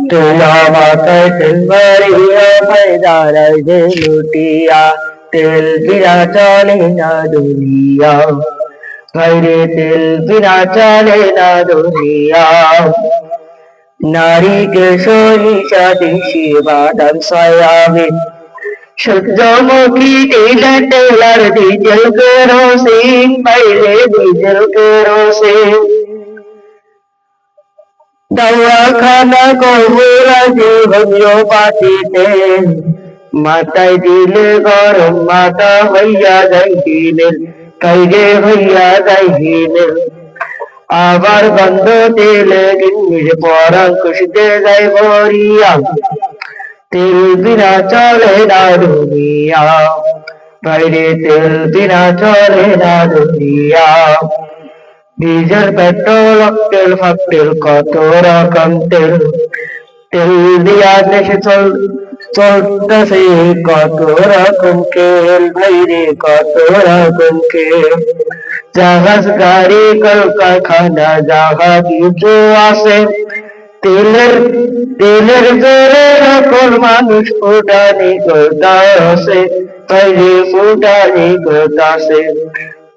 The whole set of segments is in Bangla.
तेला माताय तेल मारिया पैदाराय दे लुटिया तेल बिना चले ना दुनिया বাইরে তেল বিনা চলে না দুনিয়া নারীকে সরিষা দেশি বাদাম সয়াবিন সূর্যমুখী তেলে তেলার ডিজেল কেরোসিন বাইরে ডিজেল কেরোসিন দওয়াখানা কবুরাজি হোমিওপ্যাথিতে মাথায় দিলে গরম মাথা হইয়া যায় হিলের কাইরে হইয়া যায় হিলের আবার গন্ধ তেলে গিন্নির পরাঙ্কুশ দে যায় ভরিয়া তেল বিনা চলে না দুনিয়া বাইরে তেল বিনা চলে না দুনিয়া ডিজেল পেট্রোল অকটেল ফকটেল কত রকম তেল তেল দিয়া দেশে চলতেছে কত রকম খেল বাইরে কত রকম খেল জাহাজ গাড়ি কলকারখানা যাহা কিছু আছে তেলের জোরে সকল মানুষ ফুটানি করতাছে বাইরে ফুটানি করতাছে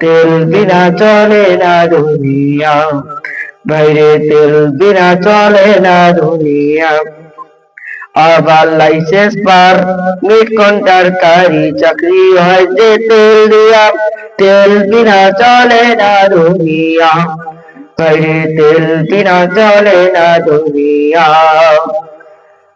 তেল বিনা চলে না দুনিয়া বাইরে তেল বিনা চলে না দুনিয়া আবার লাইসেন্স পারমিট কন্ট্রাক্টরি চাকরি হয় যে তেল দিয়া তেল বিনা চলে না দুনিয়া বাইরে তেল বিনা চলে না দুনিয়া